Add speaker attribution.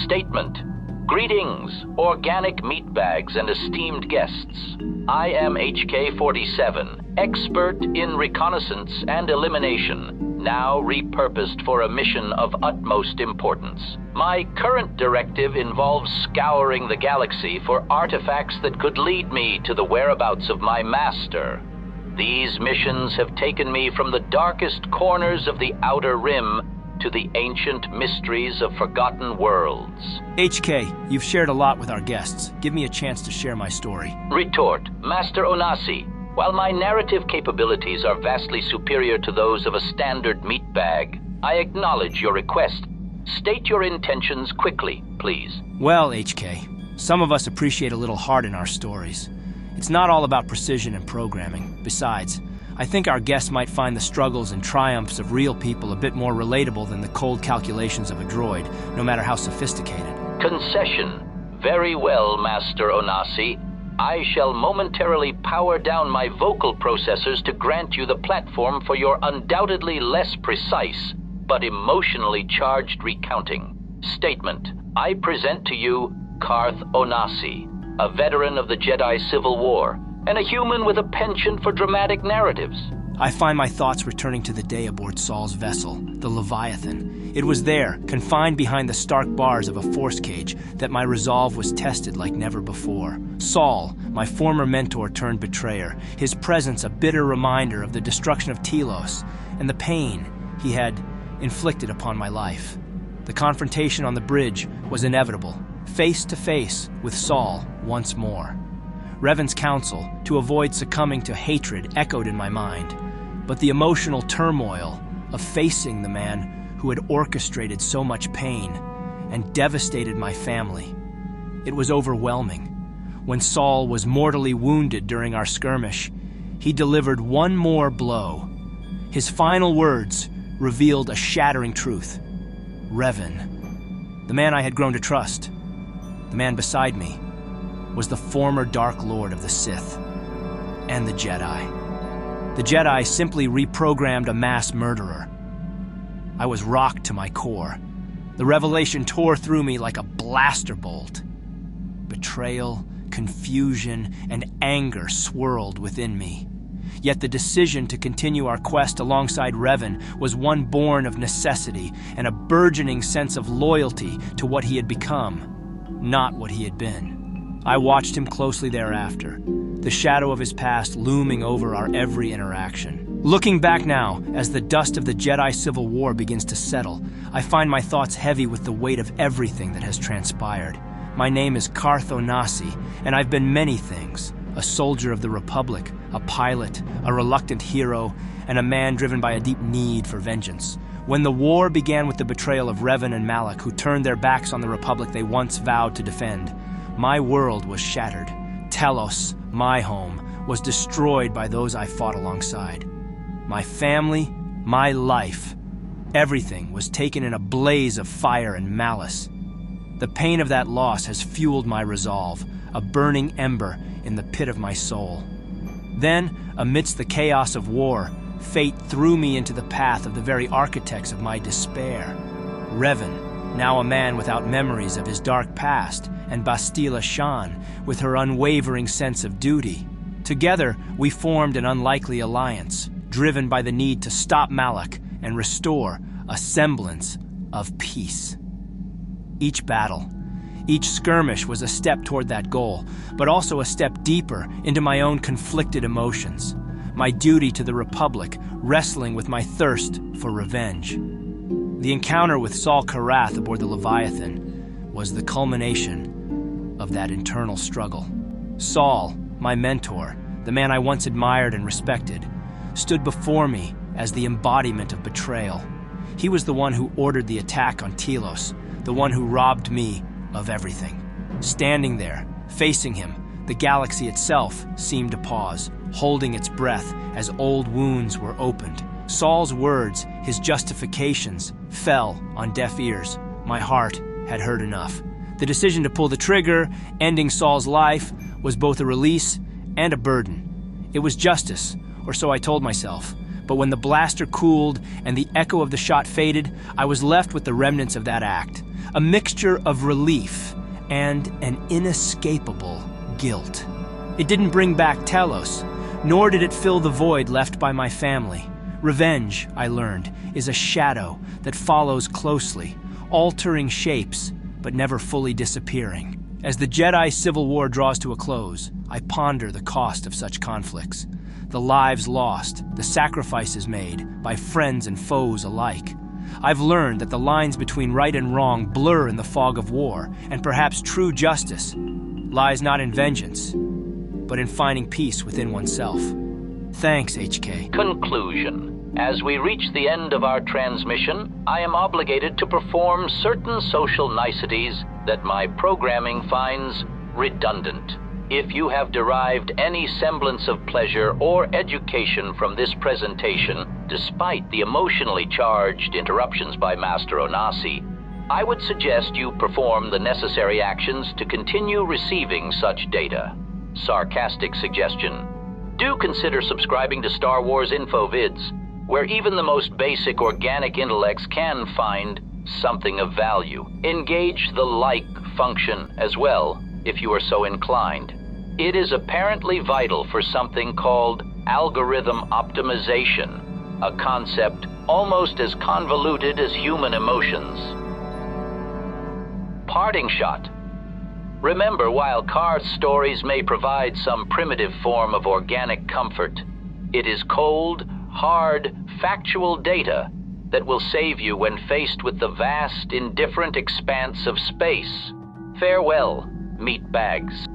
Speaker 1: Statement. Greetings, organic meatbags and esteemed guests. I am HK-47, expert in reconnaissance and elimination, now repurposed for a mission of utmost importance. My current directive involves scouring the galaxy for artifacts that could lead me to the whereabouts of my master. These missions have taken me from the darkest corners of the Outer Rim to the ancient mysteries of forgotten worlds.
Speaker 2: HK, you've shared a lot with our guests. Give me a chance to share my story.
Speaker 1: Retort. Master Onasi, while my narrative capabilities are vastly superior to those of a standard meatbag, I acknowledge your request. State your intentions quickly, please.
Speaker 2: Well, HK, some of us appreciate a little heart in our stories. It's not all about precision and programming. Besides, I think our guests might find the struggles and triumphs of real people a bit more relatable than the cold calculations of a droid, no matter how sophisticated.
Speaker 1: Concession. Very well, Master Onasi. I shall momentarily power down my vocal processors to grant you the platform for your undoubtedly less precise, but emotionally charged recounting. Statement. I present to you Carth Onasi, a veteran of the Jedi Civil War, and a human with a penchant for dramatic narratives.
Speaker 2: I find my thoughts returning to the day aboard Saul's vessel, the Leviathan. It was there, confined behind the stark bars of a force cage, that my resolve was tested like never before. Saul, my former mentor turned betrayer, his presence a bitter reminder of the destruction of Telos and the pain he had inflicted upon my life. The confrontation on the bridge was inevitable, face to face with Saul once more. Revan's counsel to avoid succumbing to hatred echoed in my mind, but the emotional turmoil of facing the man who had orchestrated so much pain and devastated my family, it was overwhelming. When Saul was mortally wounded during our skirmish, he delivered one more blow. His final words revealed a shattering truth. Revan, the man I had grown to trust, the man beside me, was the former Dark Lord of the Sith and the Jedi. The Jedi simply reprogrammed a mass murderer. I was rocked to my core. The revelation tore through me like a blaster bolt. Betrayal, confusion, and anger swirled within me. Yet the decision to continue our quest alongside Revan was one born of necessity and a burgeoning sense of loyalty to what he had become, not what he had been. I watched him closely thereafter, the shadow of his past looming over our every interaction. Looking back now, as the dust of the Jedi Civil War begins to settle, I find my thoughts heavy with the weight of everything that has transpired. My name is Carth Onasi, and I've been many things. A soldier of the Republic, a pilot, a reluctant hero, and a man driven by a deep need for vengeance. When the war began with the betrayal of Revan and Malak, who turned their backs on the Republic they once vowed to defend, my world was shattered. Telos, my home, was destroyed by those I fought alongside. My family, my life, everything was taken in a blaze of fire and malice. The pain of that loss has fueled my resolve, a burning ember in the pit of my soul. Then, amidst the chaos of war, fate threw me into the path of the very architects of my despair. Revan, now a man without memories of his dark past, and Bastila Shan, with her unwavering sense of duty. Together, we formed an unlikely alliance, driven by the need to stop Malak and restore a semblance of peace. Each battle, each skirmish was a step toward that goal, but also a step deeper into my own conflicted emotions. My duty to the Republic, wrestling with my thirst for revenge. The encounter with Saul Karath aboard the Leviathan was the culmination of that internal struggle. Saul, my mentor, the man I once admired and respected, stood before me as the embodiment of betrayal. He was the one who ordered the attack on Telos, the one who robbed me of everything. Standing there, facing him, the galaxy itself seemed to pause, holding its breath as old wounds were opened. Saul's words, his justifications, fell on deaf ears. My heart had heard enough. The decision to pull the trigger, ending Saul's life, was both a release and a burden. It was justice, or so I told myself. But when the blaster cooled and the echo of the shot faded, I was left with the remnants of that act. a mixture of relief and an inescapable guilt. It didn't bring back Telos, nor did it fill the void left by my family. Revenge, I learned, is a shadow that follows closely, altering shapes, but never fully disappearing. As the Jedi Civil War draws to a close, I ponder the cost of such conflicts. The lives lost, the sacrifices made, by friends and foes alike. I've learned that the lines between right and wrong blur in the fog of war, and perhaps true justice lies not in vengeance, but in finding peace within oneself. Thanks, HK.
Speaker 1: Conclusion. As we reach the end of our transmission, I am obligated to perform certain social niceties that my programming finds redundant. If you have derived any semblance of pleasure or education from this presentation, despite the emotionally charged interruptions by Master Onasi, I would suggest you perform the necessary actions to continue receiving such data. Sarcastic suggestion. Do consider subscribing to Star Wars Info Vids, where even the most basic organic intellects can find something of value. Engage the like function as well, if you are so inclined. It is apparently vital for something called algorithm optimization, a concept almost as convoluted as human emotions. Parting shot. Remember, while Carth's stories may provide some primitive form of organic comfort, it is cold, hard, factual data that will save you when faced with the vast, indifferent expanse of space. Farewell, meatbags.